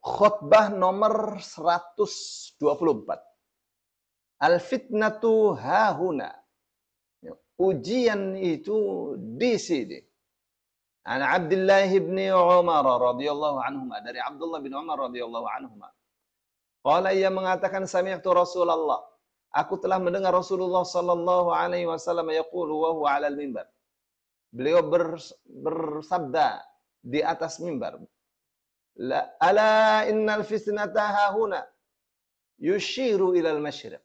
Khutbah nomor 124. Al-fitnatu hahuna. Ujian itu di sini. An Abdullah bin Umar radhiyallahu anhuma, dari Abdullah bin Umar radhiyallahu anhuma. Qala, ia mengatakan, sami'tu Rasulullah, aku telah mendengar Rasulullah sallallahu alaihi wasallam yaqulu wa huwa 'alal mimbar. Beliau bersabda di atas mimbar. La ala innal fitnata hahuna yushiru ilal masyriq.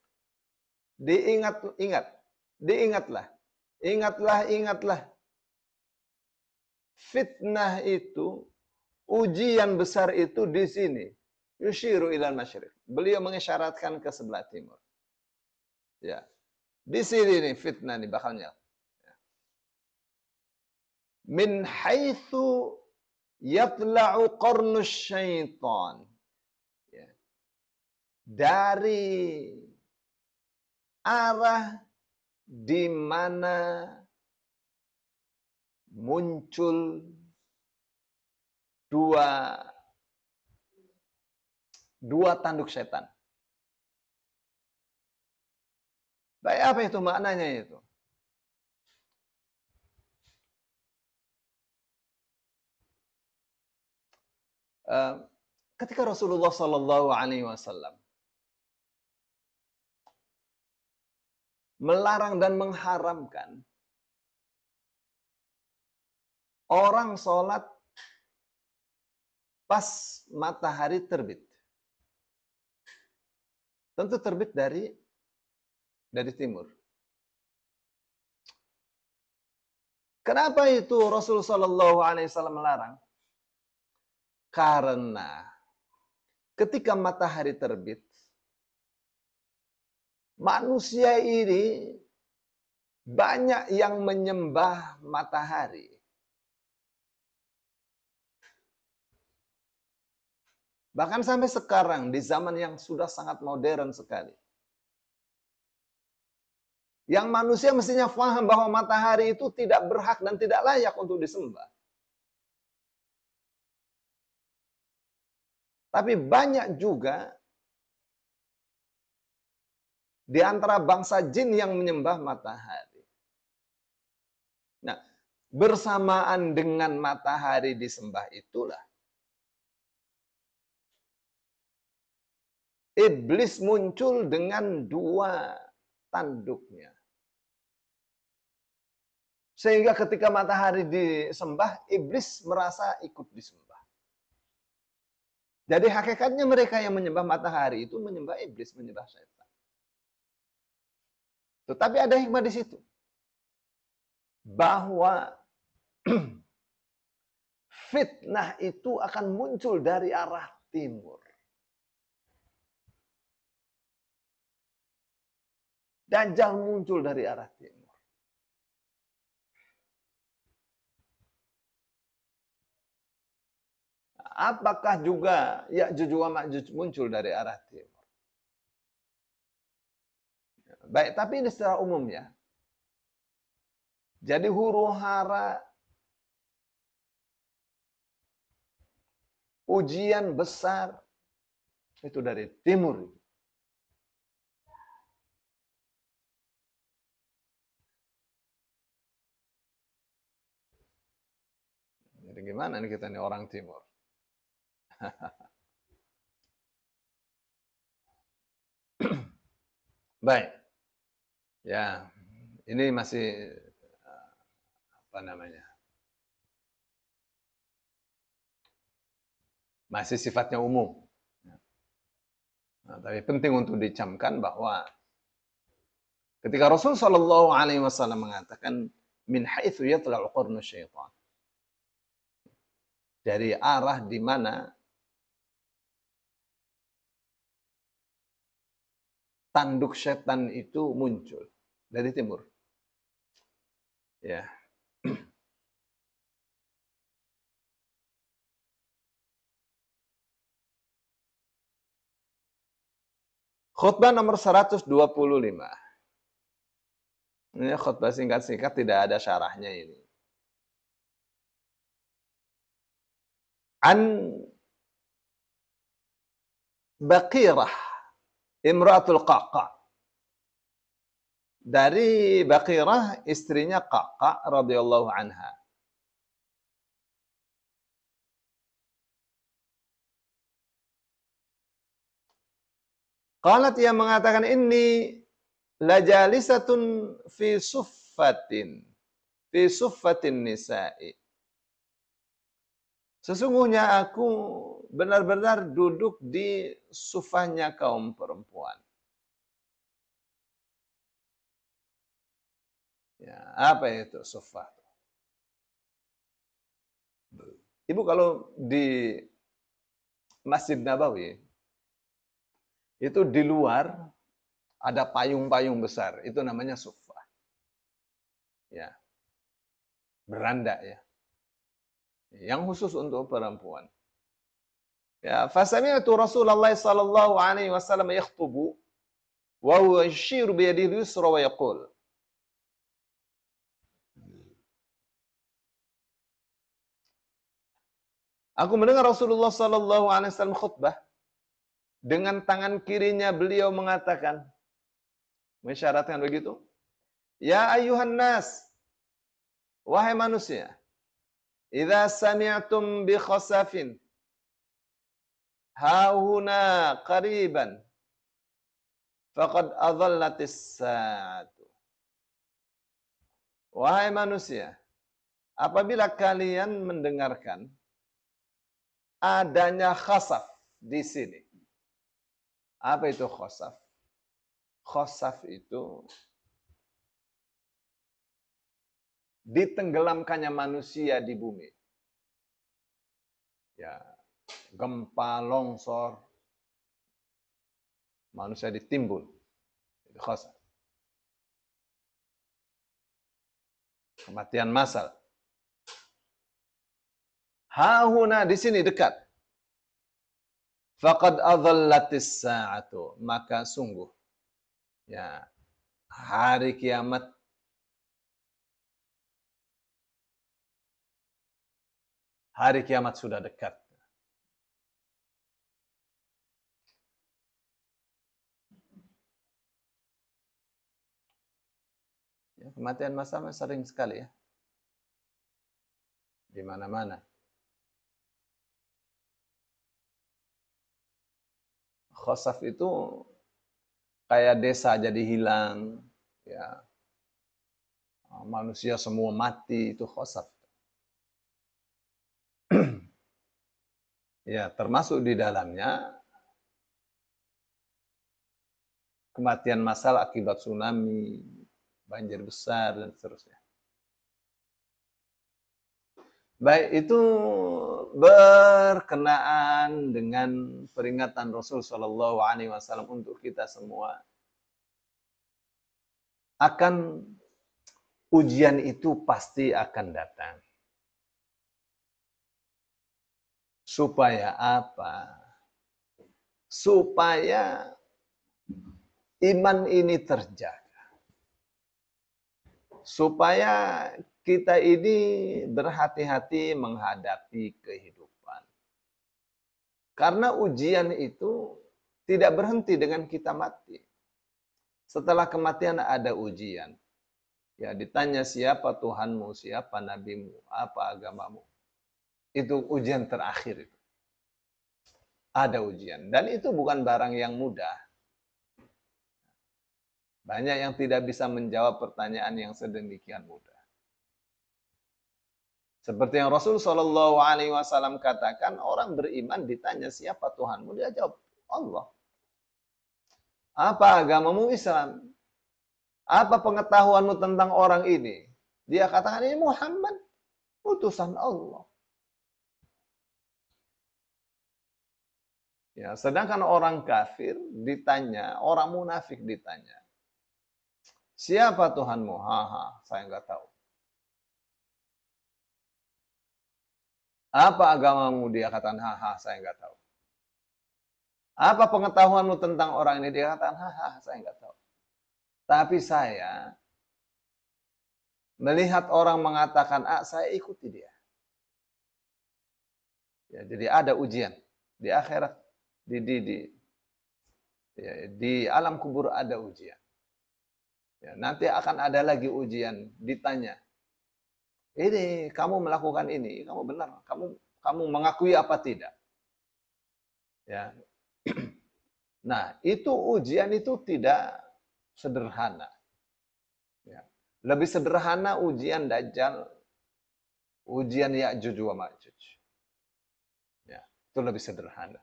Ingatlah. Fitnah itu, ujian besar itu di sini. Yushiru ilal masyriq. Beliau mengisyaratkan ke sebelah timur. Ya. Di sini nih fitnah nih bakalnya. Min haitsu yatla'u qarnus syaitan. Ya. Dari arah di mana muncul dua tanduk setan. Baik, apa itu maknanya itu? Ketika Rasulullah Sallallahu Alaihi Wasallam melarang dan mengharamkan orang sholat pas matahari terbit. Tentu terbit dari timur. Kenapa itu Rasulullah Sallallahu Alaihi Wasallam melarang? Karena ketika matahari terbit, manusia ini banyak yang menyembah matahari. Bahkan sampai sekarang, di zaman yang sudah sangat modern sekali. Yang manusia mestinya paham bahwa matahari itu tidak berhak dan tidak layak untuk disembah. Tapi banyak juga di antara bangsa jin yang menyembah matahari. Nah, bersamaan dengan matahari disembah itulah iblis muncul dengan dua tanduknya. Sehingga ketika matahari disembah, iblis merasa ikut disembah. Jadi hakikatnya mereka yang menyembah matahari itu menyembah iblis, menyembah setan. Tetapi ada hikmah di situ. Bahwa fitnah itu akan muncul dari arah timur. Dajjal muncul dari arah timur. Apakah juga Ya'juj wa Ma'juj muncul dari arah timur? Baik, tapi ini secara umum ya. Jadi huru-hara ujian besar itu dari timur. Jadi gimana nih kita nih orang timur? Baik. Ya, ini masih apa namanya? Masih sifatnya umum. Nah, tapi penting untuk dicamkan bahwa ketika Rasul Shallallahu Alaihi Wasallam mengatakan min haitsu yatla'u qarnu syaitan, dari arah di mana tanduk setan itu muncul dari timur. Ya. Khutbah nomor 125. Ini khutbah singkat-singkat, tidak ada syarahnya ini. An Baqirah, imra'atul Qaqa. Dari Baqirah, istrinya Qaqa radhiyallahu anha. Qalat, ia mengatakan, inni lajalisatun fi suffatin. Fi suffatin nisa'i. Sesungguhnya aku benar-benar duduk di sufahnya kaum perempuan. Ya, apa itu sufah? Ibu kalau di Masjid Nabawi, itu di luar ada payung-payung besar, itu namanya sufah. Ya, beranda ya. Yang khusus untuk perempuan. Ya, fasami'tu Rasulullah sallallahu alaihi wasallam yakhutubu wa huwa yashiru bi yadihi yusra wa yaqul. Aku mendengar Rasulullah sallallahu alaihi wasallam khutbah, dengan tangan kirinya beliau mengatakan, mensyaratkan begitu, ya ayuhan nas, wahai manusia, idza sami'tum bi khasafin hauna qariban faqad adhallatis sa'atu. Wahai manusia, apabila kalian mendengarkan adanya khasaf di sini. Apa itu khasaf? Khasaf itu ditenggelamkannya manusia di bumi. Ya, gempa, longsor, manusia ditimbun. Itu khasaf. Kematian massal. Hahuna, di sini dekat. Faqad adhallatis sa'atu, maka sungguh ya hari kiamat sudah dekat. Ya, kematian massal sering sekali ya. Di mana-mana. Khasaf itu kayak desa jadi hilang, ya. Manusia semua mati, itu khasaf. Ya, termasuk di dalamnya kematian massal akibat tsunami, banjir besar dan seterusnya. Baik, itu berkenaan dengan peringatan Rasul Shallallahu Alaihi Wasallam untuk kita semua. Akan ujian itu pasti akan datang. Supaya apa? Supaya iman ini terjaga. Supaya kita ini berhati-hati menghadapi kehidupan. Karena ujian itu tidak berhenti dengan kita mati. Setelah kematian ada ujian. Ya, ditanya siapa Tuhanmu, siapa nabimu, apa agamamu. Itu ujian terakhir itu. Ada ujian. Dan itu bukan barang yang mudah. Banyak yang tidak bisa menjawab pertanyaan yang sedemikian mudah. Seperti yang Rasul Shallallahu Alaihi Wasallam katakan, orang beriman ditanya siapa Tuhanmu, dia jawab Allah. Apa agamamu? Islam. Apa pengetahuanmu tentang orang ini? Dia katakan ini Muhammad, utusan Allah. Ya, sedangkan orang kafir ditanya, orang munafik ditanya, siapa Tuhanmu? Haha, saya nggak tahu. Apa agamamu? Dia katakan, haha, saya nggak tahu. Apa pengetahuanmu tentang orang ini? Dia katakan, haha, saya nggak tahu. Tapi saya melihat orang mengatakan A, saya ikuti dia. Ya, jadi ada ujian di akhirat, di Ya, di alam kubur ada ujian. Ya, nanti akan ada lagi ujian, ditanya. Ini kamu melakukan ini, kamu benar, kamu mengakui apa tidak? Ya. Nah, itu ujian itu tidak sederhana. Ya. Lebih sederhana ujian Dajjal, ujian Ya'juj wa Ma'juj. Ya, itu lebih sederhana.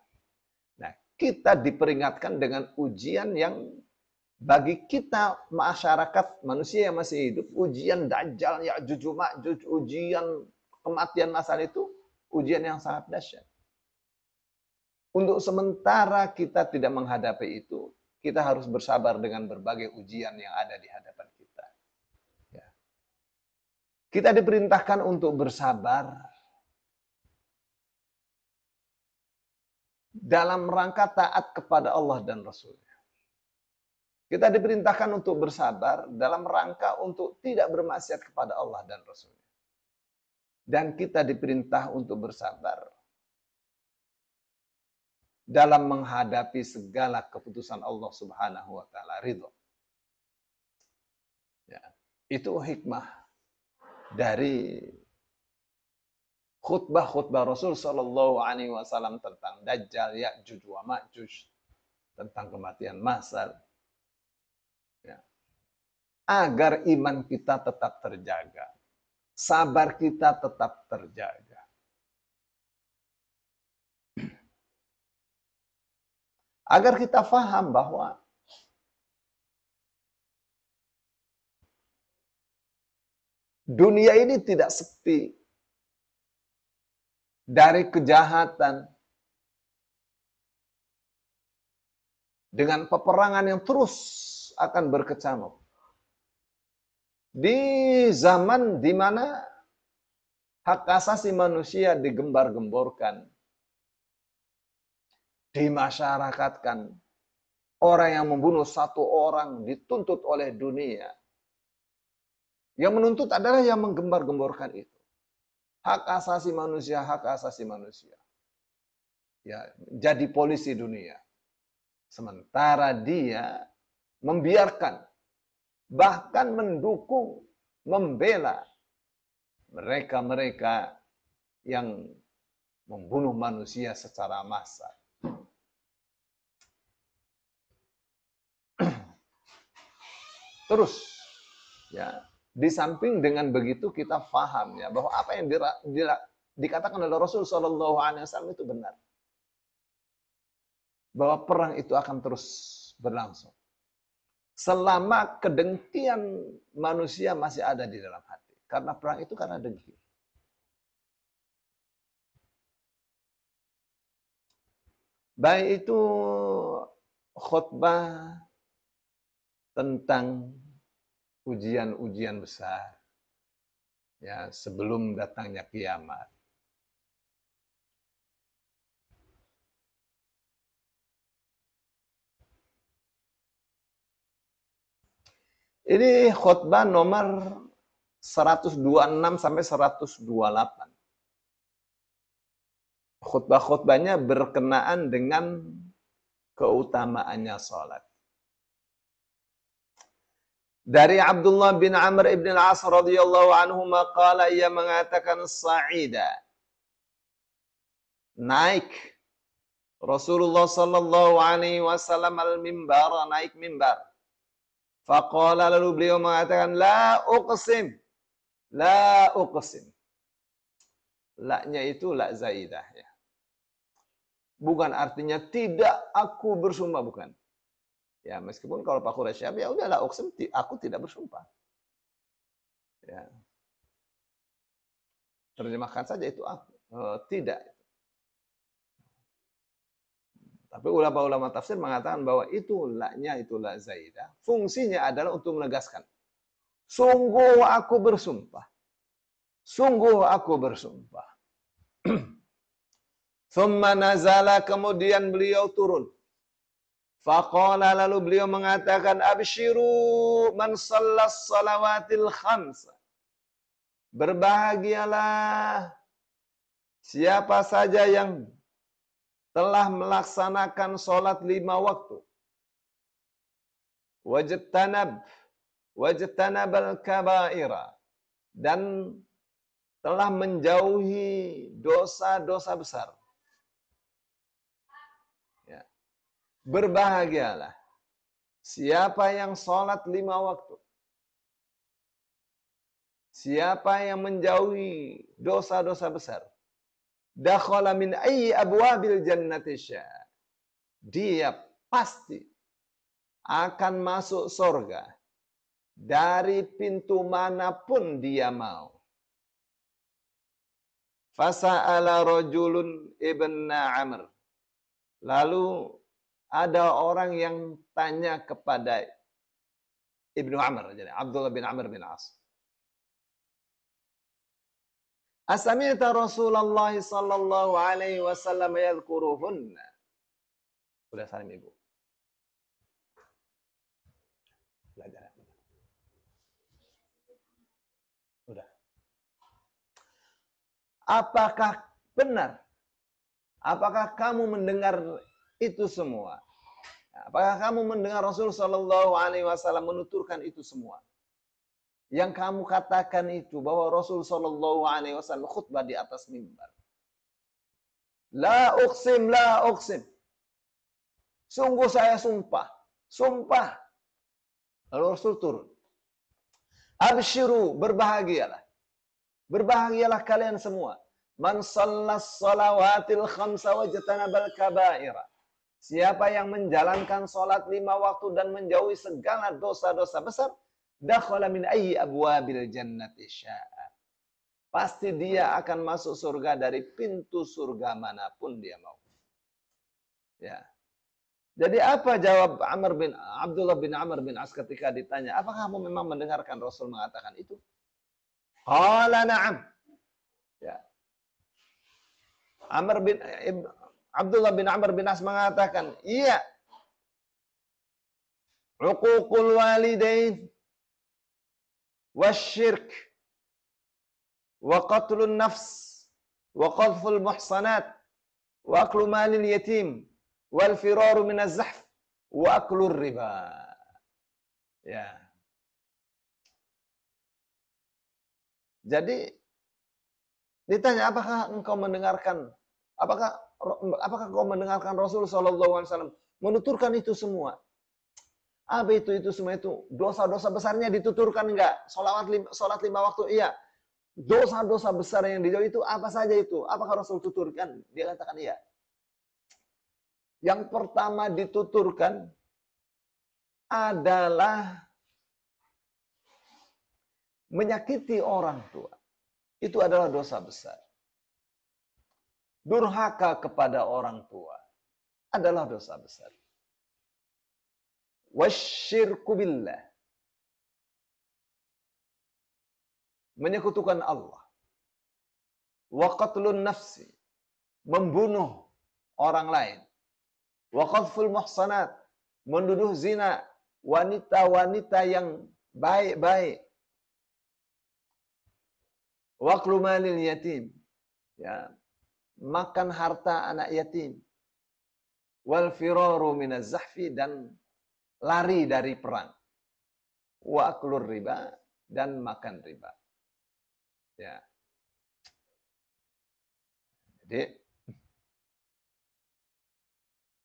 Nah, kita diperingatkan dengan ujian yang bagi kita masyarakat manusia yang masih hidup, ujian Dajjal, Ya'juj wa Ma'juj, ujian kematian massal itu ujian yang sangat dahsyat. Untuk sementara kita tidak menghadapi itu, kita harus bersabar dengan berbagai ujian yang ada di hadapan kita. Ya. Kita diperintahkan untuk bersabar dalam rangka taat kepada Allah dan Rasul-Nya. Kita diperintahkan untuk bersabar dalam rangka untuk tidak bermaksiat kepada Allah dan Rasul-Nya. Dan kita diperintah untuk bersabar dalam menghadapi segala keputusan Allah Subhanahu wa taala, ridho. Ya, itu hikmah dari khutbah-khutbah Rasul Shallallahu Alaihi Wasallam tentang Dajjal, Ya'juj wa Ma'juj, tentang kematian massal, ya. Agar iman kita tetap terjaga, sabar kita tetap terjaga. Agar kita faham bahwa dunia ini tidak sepi dari kejahatan, dengan peperangan yang terus akan berkecamuk. Di zaman di mana hak asasi manusia digembar-gemborkan, dimasyarakatkan, orang yang membunuh satu orang dituntut oleh dunia. Yang menuntut adalah yang menggembar-gemborkan itu. Hak asasi manusia, hak asasi manusia. Ya, jadi polisi dunia. Sementara dia membiarkan, bahkan mendukung, membela mereka-mereka yang membunuh manusia secara massal. Terus, ya, di samping dengan begitu kita paham ya bahwa apa yang dikatakan oleh Rasul Shallallahu Alaihi Wasallam itu benar, bahwa perang itu akan terus berlangsung selama kedengkian manusia masih ada di dalam hati. Karena perang itu karena dengki. Baik itu khutbah tentang ujian-ujian besar, ya, sebelum datangnya kiamat. Ini khutbah nomor 126 sampai 128. Khutbah-khutbahnya berkenaan dengan keutamaannya salat. Dari Abdullah bin Amr ibn al-As radhiyallahu anhu qala, ia mengatakan sa'ida, naik Rasulullah sallallahu alaihi wasallam al-mimbar, naik mimbar. Faqala, lalu beliau mengatakan la uqsim, la uqsim. La-nya itu la zaidah ya. Bukan artinya tidak aku bersumpah, bukan. Ya, meskipun kalau Pak Quraisy ya udah la uqsim, aku tidak bersumpah. Ya. Terjemahkan saja itu aku. Tidak. Tapi ulama-ulama tafsir mengatakan bahwa itu la-nya itu la zaidah. Fungsinya adalah untuk menegaskan. Sungguh aku bersumpah. Sungguh aku bersumpah. Thumma nazala, kemudian beliau turun. Faqala, lalu beliau mengatakan absyiru man sallas salawatil khamsa. Berbahagialah siapa saja yang telah melaksanakan sholat 5 waktu. wajtanabal kabaira, dan telah menjauhi dosa-dosa besar. Ya. Berbahagialah siapa yang sholat 5 waktu. Siapa yang menjauhi dosa-dosa besar. Dakhala min ayyi abwabil jannati sya. Dia pasti akan masuk surga dari pintu manapun dia mau. Fasa'ala rajulun ibna Amr. Lalu ada orang yang tanya kepada Ibnu Amr, jadi Abdullah bin Amr bin As. Asami'ta Rasulullah sallallahu alaihi wasallam yadhkuruhunna. Udah salim Ibu. Belajar. Udah. Apakah benar? Apakah kamu mendengar itu semua? Apakah kamu mendengar Rasul sallallahu alaihi wasallam menuturkan itu semua? Yang kamu katakan itu bahwa Rasul sallallahu alaihi wasallam khutbah di atas mimbar. La uqsim, la uqsim. Sungguh saya sumpah. Sumpah. Lalu Rasul turun. Abshiru, berbahagialah. Berbahagialah kalian semua. Man sallas salawatil khamsa wajtanabal kabaira. Siapa yang menjalankan salat 5 waktu dan menjauhi segala dosa-dosa besar, dakhala min ayyi abwabil jannati syaa. Pasti dia akan masuk surga dari pintu surga manapun dia mau. Ya. Jadi apa jawab Abdullah bin Amr bin As ketika ditanya, apakah kamu memang mendengarkan Rasul mengatakan itu? Qala na'am. Ya. Abdullah bin Amr bin As mengatakan, iya. Uququl walidain wasyirk wa qatlun nafs wa qadhful muhsanat wa aklu malil yatim wal firaru minaz zahf wa aklur riba. Ya. Jadi ditanya, apakah kau mendengarkan Rasul sallallahu alaihi wasallam menuturkan itu semua? Apa itu semua itu? Dosa-dosa besarnya dituturkan enggak? Salat 5 waktu iya. Dosa-dosa besar yang dijauhi itu apa saja itu? Apakah Rasul tuturkan? Dia katakan iya. Yang pertama dituturkan adalah menyakiti orang tua. Itu adalah dosa besar. Durhaka kepada orang tua adalah dosa besar. Wasyirku billah. Menyekutukan Allah. Wa qatlun nafsi. Membunuh orang lain. Wa qadhful muhsanat. Menduduh zina wanita-wanita yang baik-baik. Wa aklu malil yatim. Ya. Makan harta anak yatim. Wal firaru minaz zahfi, dan lari dari perang. Wa aklur riba, dan makan riba. Ya. Jadi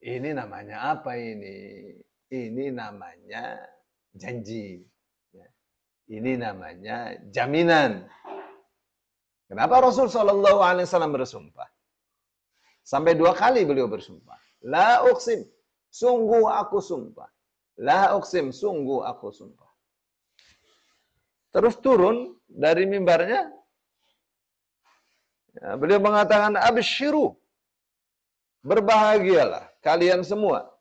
ini namanya apa ini? Ini namanya janji. Ya. Ini namanya jaminan. Kenapa Rasul sallallahu alaihi wasallam bersumpah? Sampai 2 kali beliau bersumpah. La uqsim, sungguh aku sumpah. La uqsim, sungguh aku sumpah. Terus turun dari mimbarnya. Ya, beliau mengatakan, abshiru, berbahagialah kalian semua.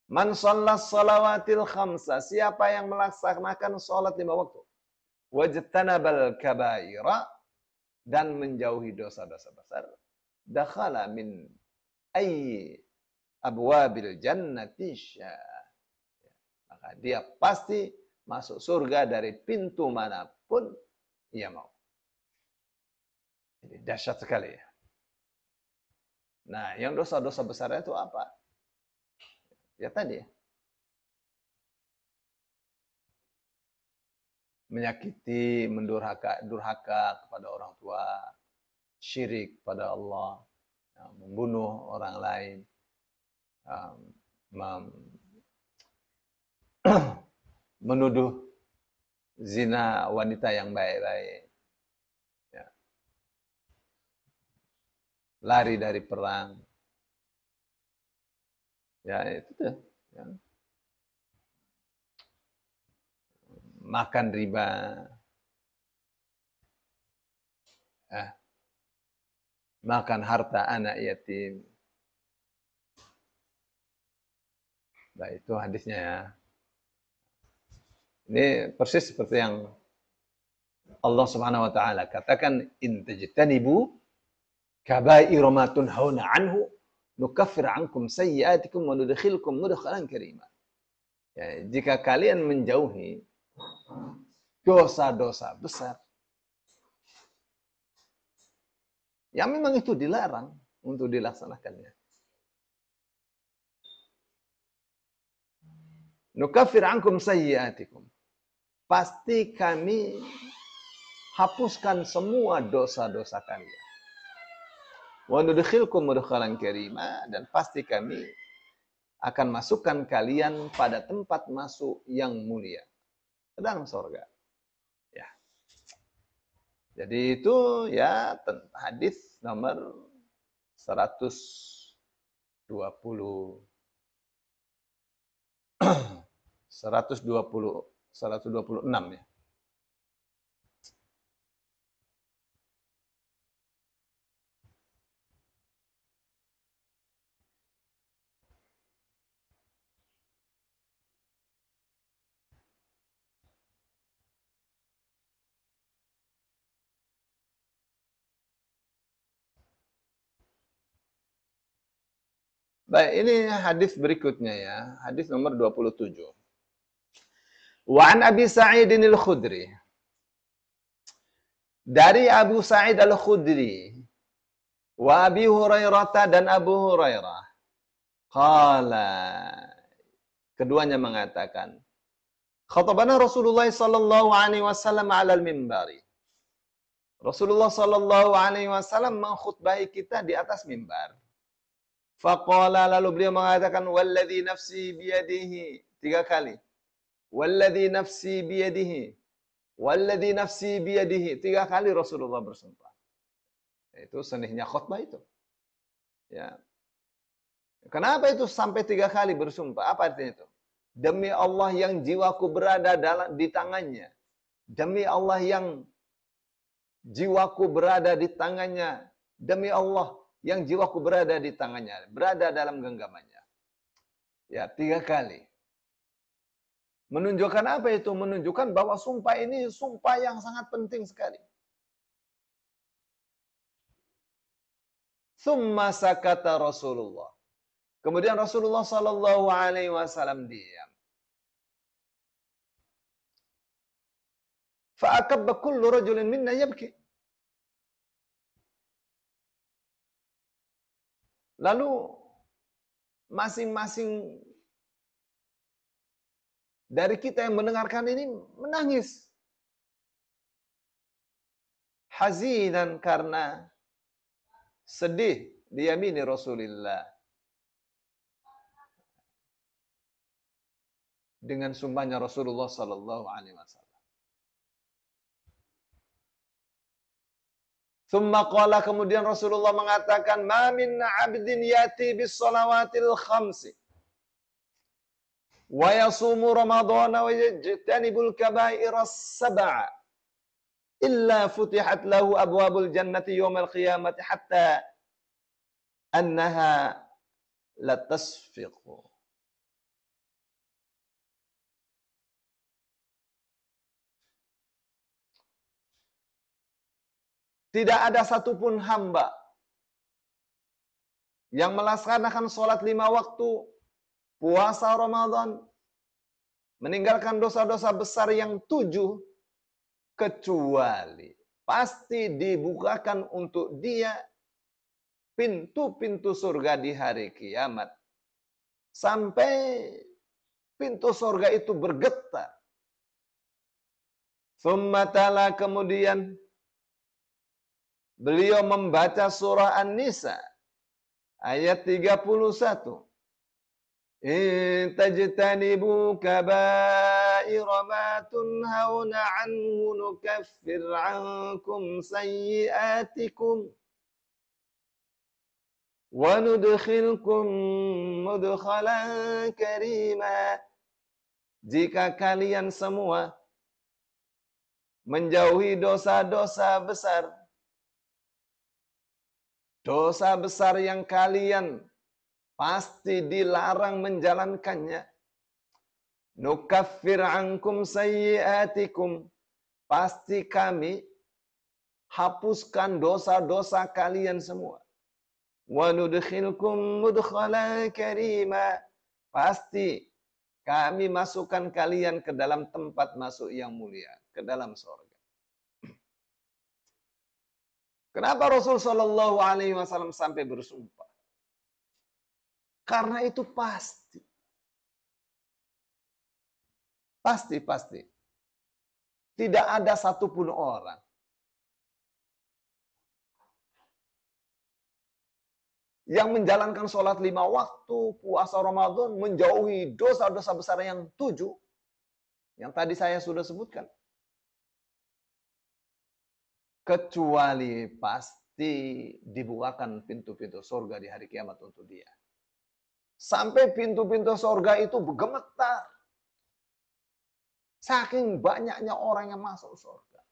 Man shallas salawatil khamsa, siapa yang melaksanakan salat 5 waktu. Wajtanabal kabaira, dan menjauhi dosa-dosa besar. Dakhala min ayyi abwabil jannati syaa. Maka dia pasti masuk surga dari pintu manapun ia mau. Jadi dahsyat sekali ya. Nah, yang dosa-dosa besar itu apa? Ya tadi ya. menyakiti, durhaka kepada orang tua, syirik pada Allah, membunuh orang lain, menuduh zina wanita yang baik-baik, ya. Lari dari perang, ya itu tuh, ya. Makan riba, ya. Makan harta anak yatim. Nah, itu hadisnya ya. Ini persis seperti yang Allah Subhanahu wa taala katakan, in tajtanibu kaba'ira ma tunhauna anhu nukaffir ankum sayyi'atikum wa nudkhilkum mudkhalan karima. Ya, jika kalian menjauhi dosa-dosa besar yang memang itu dilarang untuk dilaksanakannya. Nukaffir ankum sayyi'atikum. Pasti kami hapuskan semua dosa-dosa kalian. Wa nudkhilkum mudkhalan karima, dan pasti kami akan masukkan kalian pada tempat masuk yang mulia, ke dalam surga. Ya. Jadi itu ya hadis nomor 120 126 ya. Baik, ini hadis berikutnya ya. Hadis nomor 27. Wa an Abi Sa'id al-Khudri. Dari Abu Sa'id al-Khudri. Wa Abi Hurairah dan Abu Hurairah. Qala. Keduanya mengatakan, khatabana Rasulullah sallallahu alaihi wasallam 'ala al-mimbari. Rasulullah sallallahu alaihi wasallam mengkhutbahi kita di atas mimbar. Faqala, lalu beliau mengatakan, walladzi nafsi biyadihi, 3 kali. Walladzi nafsi biyadihi. Walladzi nafsi biyadihi. 3 kali Rasulullah bersumpah. Itu senihnya khutbah itu. Ya. Kenapa itu sampai 3 kali bersumpah? Apa artinya itu? Demi Allah yang jiwaku berada di tangannya. Demi Allah yang jiwaku berada di tangannya. Demi Allah yang jiwaku berada di tangannya. Berada dalam genggamannya. Ya, 3 kali. Menunjukkan apa itu? Menunjukkan bahwa sumpah ini sumpah yang sangat penting sekali. Tsumma sakata Rasulullah. Kemudian Rasulullah sallallahu alaihi wasallam diam. Fa akabba kullu rajulin minna yabki. Lalu masing-masing dari kita yang mendengarkan ini menangis. Hazinan, karena sedih diyamini Rasulullah. Dengan sumpahnya Rasulullah sallallahu alaihi wasallam. Tsumma qala, kemudian Rasulullah mengatakan, ma min 'abdin yati bis salawatil khamsi wa yasumu ramadhana wa yajtanibul kaba'ira as-sab'a illa futihat lahu abwabul jannati yawmal qiyamati hatta annaha latasfiqu. Tidak ada satupun hamba yang melaksanakan sholat 5 waktu, puasa Ramadan, meninggalkan dosa-dosa besar yang 7, kecuali pasti dibukakan untuk dia pintu-pintu surga di hari kiamat. Sampai pintu surga itu bergetar. Thumma tala, kemudian beliau membaca surah An-Nisa ayat 31. In tajtanibu kaba'ira ma tunhauna anhu nukaffir ankum sayyi'atikum wa nudkhilkum mudkhalan karima. Jika kalian semua menjauhi dosa-dosa besar, dosa besar yang kalian pasti dilarang menjalankannya, nukaffir ankum sayyi'atikum, pasti kami hapuskan dosa-dosa kalian semua. Wa nudkhilkum mudkhalan karima, pasti kami masukkan kalian ke dalam tempat masuk yang mulia, ke dalam surga. Kenapa Rasul Shallallahu Alaihi Wasallam sampai bersumpah? Karena itu pasti. Pasti. Tidak ada satupun orang yang menjalankan sholat 5 waktu, puasa Ramadan, menjauhi dosa-dosa besar yang 7, yang tadi saya sudah sebutkan. Kecuali pasti dibukakan pintu-pintu surga di hari kiamat untuk dia. Sampai pintu-pintu surga itu bergemetar. Saking banyaknya orang yang masuk surga.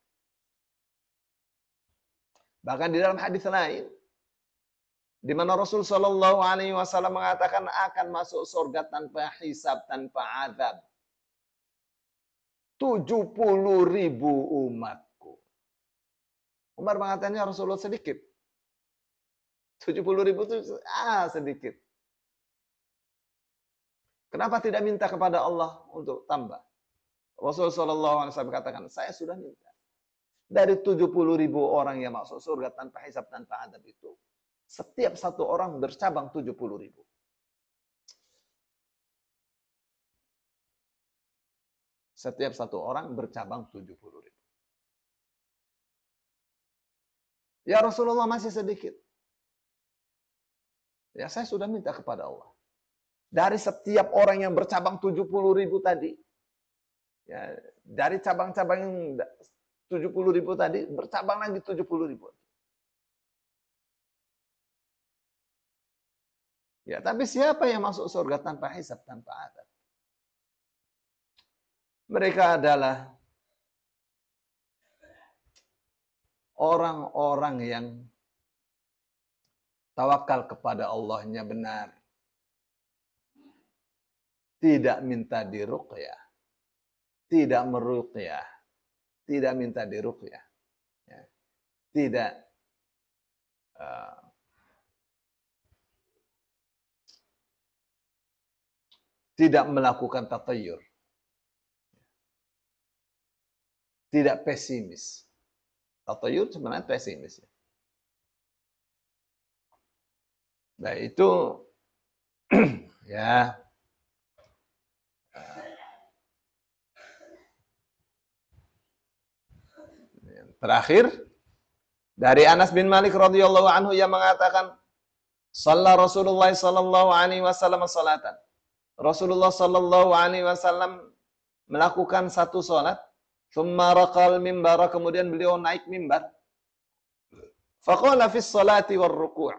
Bahkan di dalam hadis lain, di mana Rasul Shallallahu Alaihi Wasallam mengatakan akan masuk surga tanpa hisab, tanpa azab 70.000 umatku. Umar mengatakannya Rasulullah sedikit. 70.000 itu sedikit. Kenapa tidak minta kepada Allah untuk tambah? Rasul Shallallahu Alaihi Wasallam katakan, saya sudah minta. Dari 70.000 orang yang masuk surga tanpa hisab, tanpa adab itu, setiap satu orang bercabang 70.000. Setiap satu orang bercabang 70.000. Ya Rasulullah masih sedikit. Ya saya sudah minta kepada Allah. Dari setiap orang yang bercabang 70.000 tadi, ya, dari cabang-cabang yang 70.000 tadi, bercabang lagi 70.000. Ya, tapi siapa yang masuk surga tanpa hisab, tanpa adab? Mereka adalah orang-orang yang tawakal kepada Allahnya benar. Tidak minta diruqyah. Tidak meruqyah. Tidak minta diruqyah. Ya. Tidak tidak melakukan tatayur. Tidak pesimis. Tatayur sebenarnya pesimis. Nah itu ya terakhir dari Anas bin Malik radhiyallahu anhu yang mengatakan shalla Rasulullah sallallahu alaihi wasallam salatan. Rasulullah sallallahu alaihi wasallam melakukan satu salat, thumma raqal mimbar, kemudian beliau naik mimbar. Faqala fi sholati war ruku'.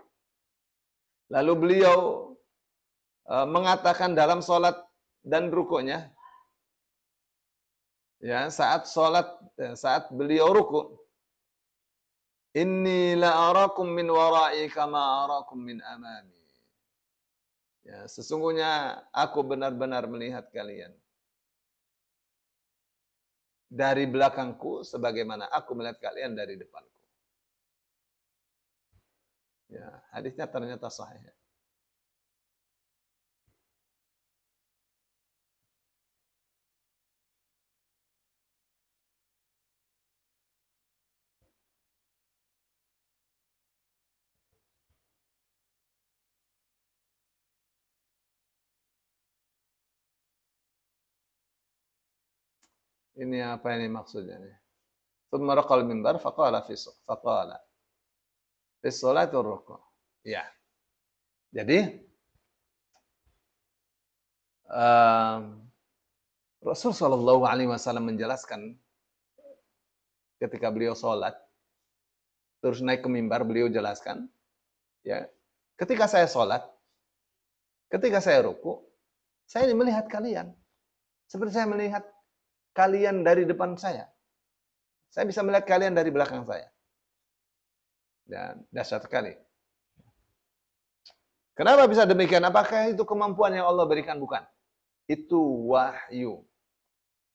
Lalu beliau mengatakan dalam salat dan rukuknya, ya, saat beliau ruku', inni la arakum min wara'i kama arakum min amami. Ya, sesungguhnya aku benar-benar melihat kalian dari belakangku sebagaimana aku melihat kalian dari depanku. Ya, hadisnya ternyata sahih. Ini apa ini maksudnya nih? Tsumma raqal mimbar faqala fi sholatir ruku'. Ya. Jadi Rasul Shallallahu Alaihi Wasallam menjelaskan ketika beliau sholat, terus naik ke mimbar, beliau jelaskan, ya, ketika saya sholat, ketika saya ruku, saya melihat kalian, seperti saya melihat kalian dari depan saya. Saya bisa melihat kalian dari belakang saya. Dan dahsyat sekali. Kenapa bisa demikian? Apakah itu kemampuan yang Allah berikan? Bukan. Itu wahyu.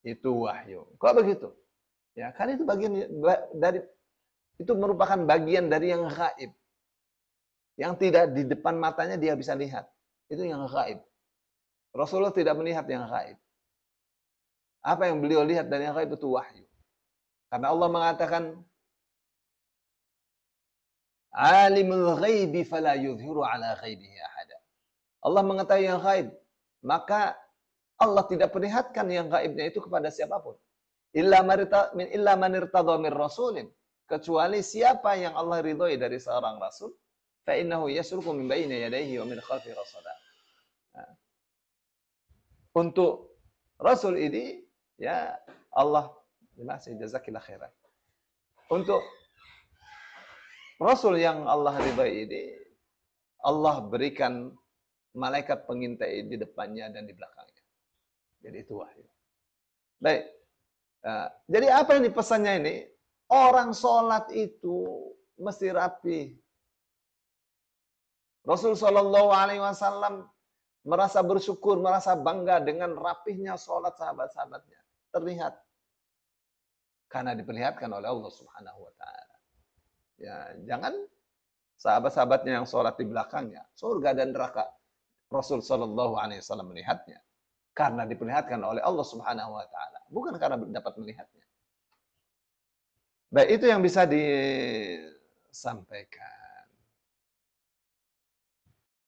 Itu wahyu. Kok begitu? Ya, kan itu bagian dari, itu merupakan bagian dari yang gaib. Yang tidak di depan matanya dia bisa lihat. Itu yang gaib. Rasulullah tidak melihat yang gaib. Apa yang beliau lihat dari yang gaib itu wahyu. Karena Allah mengatakan, Alimul ghaibi fala yudhiru ala ghaibihi ahada. Allah mengetahui yang gaib, maka Allah tidak perlihatkan yang gaibnya itu kepada siapapun. Illa man irtadha min rasulin, kecuali siapa yang Allah ridhoi dari seorang rasul, fa innahu yasluku min baini yadayhi wa min khalfi rasada. Nah, untuk rasul ini, ya Allah, jazakillah khairan. Untuk rasul yang Allah ridhai ini, Allah berikan malaikat pengintai di depannya dan di belakangnya. Jadi itu wahyu. Baik. Jadi apa yang dipesannya ini? Orang sholat itu mesti rapi. Rasul Shallallahu Alaihi Wasallam merasa bersyukur, merasa bangga dengan rapihnya sholat sahabat-sahabatnya. Terlihat. Karena diperlihatkan oleh Allah Subhanahu Wa Taala. Ya, jangan sahabat-sahabatnya yang sholat di belakangnya, surga dan neraka. Rasul Shallallahu Alaihi Wasallam melihatnya karena diperlihatkan oleh Allah Subhanahu Wa Taala, bukan karena dapat melihatnya. Baik, itu yang bisa disampaikan.